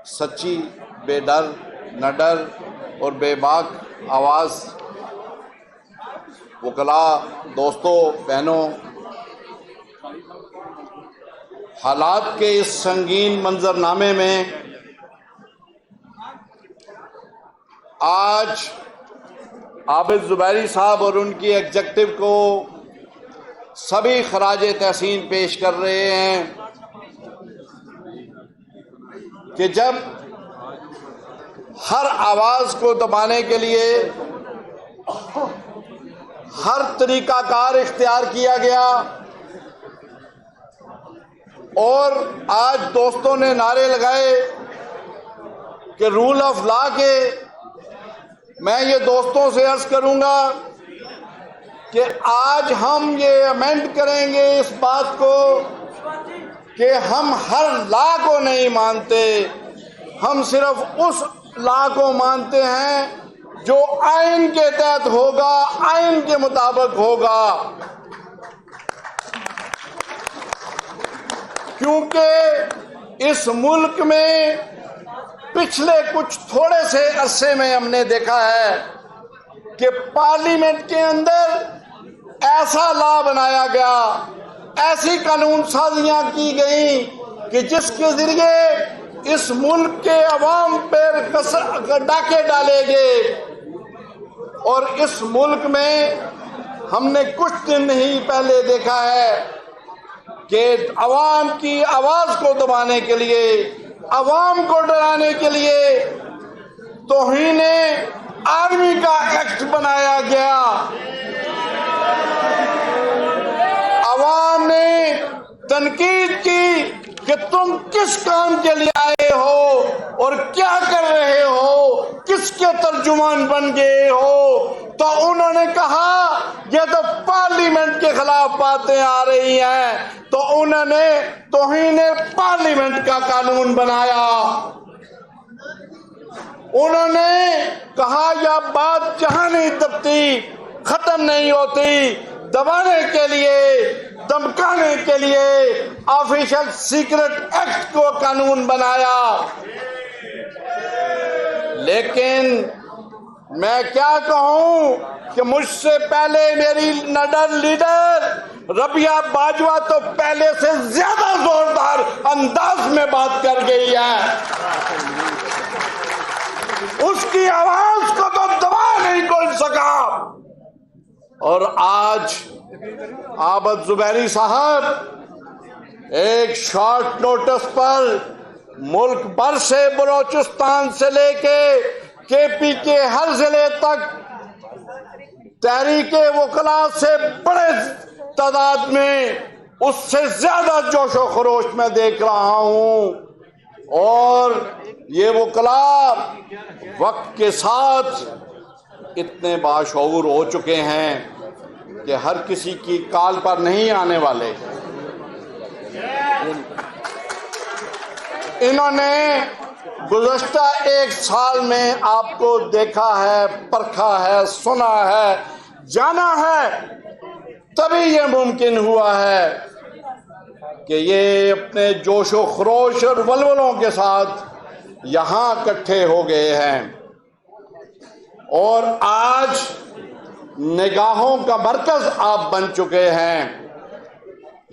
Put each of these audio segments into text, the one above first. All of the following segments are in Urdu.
سچی، بے ڈر، نہ ڈر اور بے باک آواز وکلاء، دوستوں، بہنوں، حالات کے اس سنگین منظرنامے میں آج عابد زبیری صاحب اور ان کی ایگزیکٹو کو سبھی خراج تحسین پیش کر رہے ہیں کہ جب ہر آواز کو دبانے کے لیے ہر طریقہ کار اختیار کیا گیا اور آج دوستوں نے نعرے لگائے کہ رول آف لا کے، میں یہ دوستوں سے عرض کروں گا کہ آج ہم یہ امینڈ کریں گے اس بات کو کہ ہم ہر لا کو نہیں مانتے، ہم صرف اس لا کو مانتے ہیں جو آئین کے تحت ہوگا، آئین کے مطابق ہوگا، کیونکہ اس ملک میں پچھلے کچھ تھوڑے سے عرصے میں ہم نے دیکھا ہے کہ پارلیمنٹ کے اندر ایسا لا بنایا گیا، ایسی قانون سازیاں کی گئیں کہ جس کے ذریعے اس ملک کے عوام پر ڈاکے ڈالے گئے، اور اس ملک میں ہم نے کچھ دن نہیں پہلے دیکھا ہے کہ عوام کی آواز کو دبانے کے لیے، عوام کو ڈرانے کے لیے توہین آرمی کا ایکٹ بنایا گیا۔ عوام نے تنقید کی کہ تم کس کام کے لیے آئے ہو اور کیا کر رہے ہو، کس کے ترجمان بن گئے ہو، تو انہوں نے کہا یہ تو پارلیمنٹ کے خلاف باتیں آ رہی ہیں، تو انہوں نے توہین پارلیمنٹ کا قانون بنایا۔ انہوں نے کہا یہ بات جہاں نہیں دبتی، ختم نہیں ہوتی، دبانے کے لیے، دمکانے کے لیے آفیشل سیکرٹ ایکٹ کو قانون بنایا۔ لیکن میں کیا کہوں کہ مجھ سے پہلے میری نڈر لیڈر ربیہ باجوہ تو پہلے سے زیادہ زوردار انداز میں بات کر گئی ہے، اس کی آواز کو تو دبا نہیں کوئی سکا۔ اور آج عابد زبیری صاحب ایک شارٹ نوٹس پر ملک بھر سے، بلوچستان سے لے کے پی کے ہر ضلع تک تحریک وکلاء سے بڑے تعداد میں، اس سے زیادہ جوش و خروش میں دیکھ رہا ہوں، اور یہ وکلاء وقت کے ساتھ اتنے باشعور ہو چکے ہیں کہ ہر کسی کی کال پر نہیں آنے والے۔ انہوں نے گزشتہ ایک سال میں آپ کو دیکھا ہے، پرکھا ہے، سنا ہے، جانا ہے، تبھی یہ ممکن ہوا ہے کہ یہ اپنے جوش و خروش اور ولولوں کے ساتھ یہاں اکٹھے ہو گئے ہیں، اور آج نگاہوں کا مرکز آپ بن چکے ہیں۔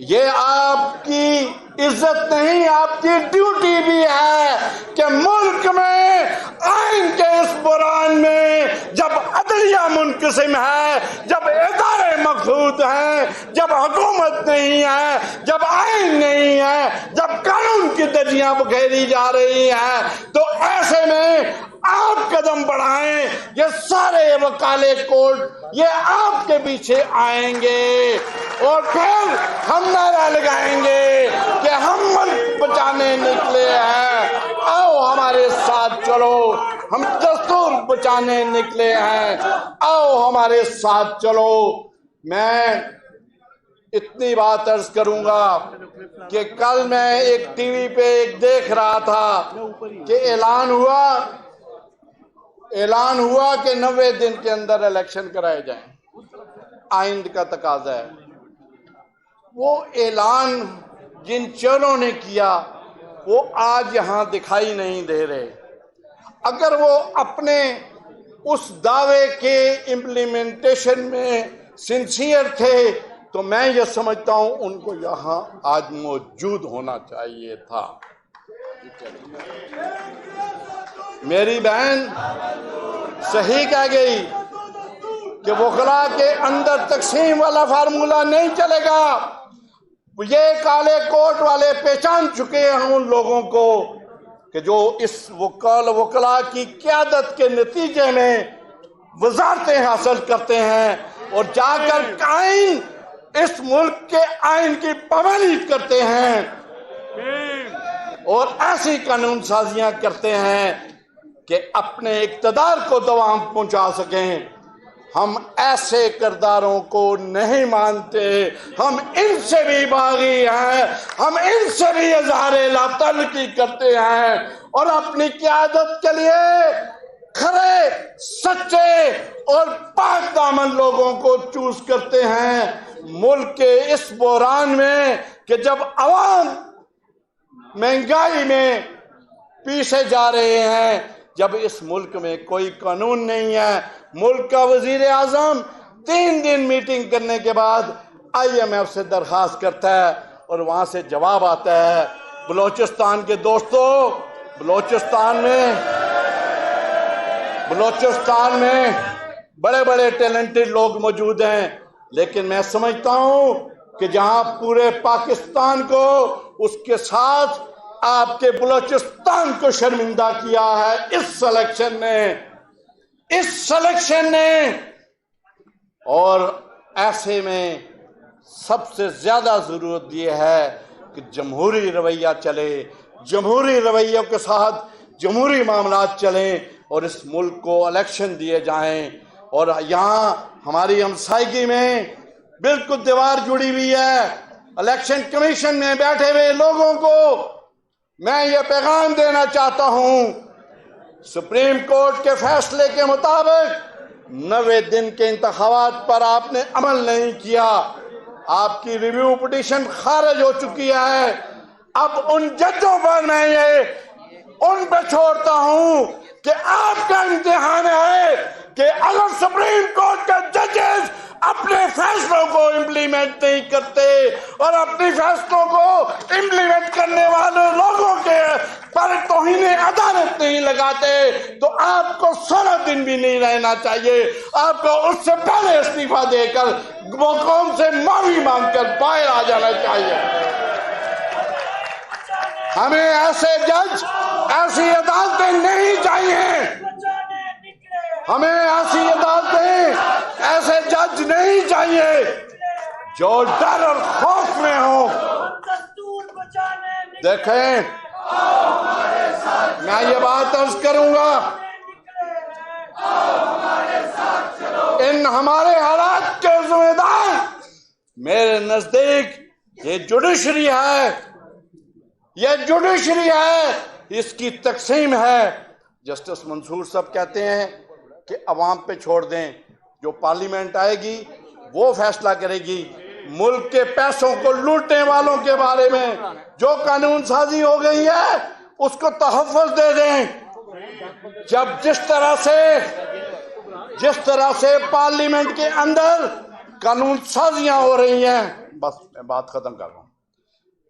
یہ آپ کی عزت نہیں، آپ کی ڈیوٹی بھی ہے کہ ملک میں آئین کے اس بحران میں جب عدلیہ منقسم ہے، جب ادارے مخلوط ہیں، جب حکومت نہیں ہے، جب آئین نہیں ہے، جب قانون کی دھجیاں بکھیری جا رہی ہیں، تو ایسے میں آپ قدم بڑھائیں، یہ سارے وکالے کوٹ یہ آپ کے پیچھے آئیں گے، اور پھر ہم نعرہ لگائیں گے کہ ہم ملک بچانے نکلے ہیں، آؤ ہمارے ساتھ چلو، ہم دستور بچانے نکلے ہیں، آؤ ہمارے ساتھ چلو۔ میں اتنی بات عرض کروں گا کہ کل میں ایک ٹی وی پہ ایک دیکھ رہا تھا کہ اعلان ہوا کہ 90 دن کے اندر الیکشن کرائے جائیں، آئین کا تقاضا ہے۔ وہ اعلان جن چوروں نے کیا وہ آج یہاں دکھائی نہیں دے رہے۔ اگر وہ اپنے اس دعوے کے امپلیمنٹیشن میں سنسیئر تھے تو میں یہ سمجھتا ہوں ان کو یہاں آج موجود ہونا چاہیے تھا۔ میری بہن صحیح کہہ گئی کہ وکلاء کے اندر تقسیم والا فارمولہ نہیں چلے گا۔ یہ کالے کوٹ والے پہچان چکے ہیں ان لوگوں کو کہ جو اس وکلاء کی قیادت کے نتیجے میں وزارتیں حاصل کرتے ہیں اور جا کر آئین اس ملک کے آئین کی پابندی کرتے ہیں اور ایسی قانون سازیاں کرتے ہیں کہ اپنے اقتدار کو دوام پہنچا سکیں۔ ہم ایسے کرداروں کو نہیں مانتے، ہم ان سے بھی باغی ہیں، ہم ان سے بھی اظہار لاطلبی کرتے ہیں اور اپنی قیادت کے لیے کھرے، سچے اور پاک دامن لوگوں کو چوز کرتے ہیں۔ ملک کے اس بحران میں کہ جب عوام مہنگائی میں پیچھے جا رہے ہیں، جب اس ملک میں کوئی قانون نہیں ہے، ملک کا وزیر اعظم 3 دن میٹنگ کرنے کے بعد IMF سے درخواست کرتا ہے اور وہاں سے جواب آتا ہے۔ بلوچستان کے دوستو، بلوچستان میں بڑے بڑے ٹیلنٹڈ لوگ موجود ہیں، لیکن میں سمجھتا ہوں کہ جہاں پورے پاکستان کو اس کے ساتھ آپ کے بلوچستان کو شرمندہ کیا ہے اس سلیکشن نے اور ایسے میں سب سے زیادہ ضرورت یہ ہے کہ جمہوری رویہ چلے، جمہوری رویوں کے ساتھ جمہوری معاملات چلیں اور اس ملک کو الیکشن دیے جائیں۔ اور یہاں ہماری ہمسائیگی میں بالکل دیوار جڑی ہوئی ہے۔ الیکشن کمیشن میں بیٹھے ہوئے لوگوں کو میں یہ پیغام دینا چاہتا ہوں، سپریم کورٹ کے فیصلے کے مطابق 90 دن کے انتخابات پر آپ نے عمل نہیں کیا، آپ کی ریویو پٹیشن خارج ہو چکی ہے۔ اب ان ججوں پر میں ان پہ چھوڑتا ہوں کہ آپ کا امتحان ہے کہ اگر سپریم کورٹ کے ججز اپنے فیصلوں کو امپلیمنٹ نہیں کرتے اور اپنی فیصلوں کو امپلیمنٹ کرنے والے لوگوں کے پر توہین عدالت نہیں لگاتے تو آپ کو 16 دن بھی نہیں رہنا چاہیے، آپ کو اس سے پہلے استعفیٰ دے کر قوم سے معافی مانگ کر باہر آ جانا چاہیے۔ ہمیں ایسے جج، ایسی عدالتیں نہیں چاہیے، ہمیں ایسی عدالتیں، ایسے جج نہیں چاہیے جو ڈر اور خوف میں ہوں۔ دیکھیں، میں یہ بات عرض کروں گا، ان ہمارے حالات کے ذمہ دار میرے نزدیک یہ جوڈیشری ہے، اس کی تقسیم ہے۔ جسٹس منصور صاحب کہتے ہیں کہ عوام پہ چھوڑ دیں، جو پارلیمنٹ آئے گی وہ فیصلہ کرے گی۔ ملک کے پیسوں کو لوٹنے والوں کے بارے میں جو قانون سازی ہو گئی ہے اس کو تحفظ دے دیں۔ جب جس طرح سے پارلیمنٹ کے اندر قانون سازیاں ہو رہی ہیں، بس میں بات ختم کر رہا ہوں،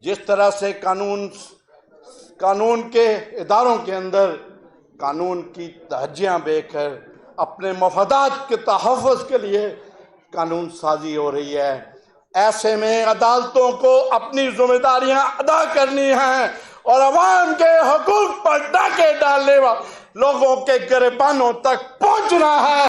جس طرح سے قانون کے اداروں کے اندر قانون کی دھجیاں بے کر اپنے مفادات کے تحفظ کے لیے قانون سازی ہو رہی ہے، ایسے میں عدالتوں کو اپنی ذمہ داریاں ادا کرنی ہیں اور عوام کے حقوق پر ڈاکے ڈالنے والے لوگوں کے گریبانوں تک پہنچنا ہے۔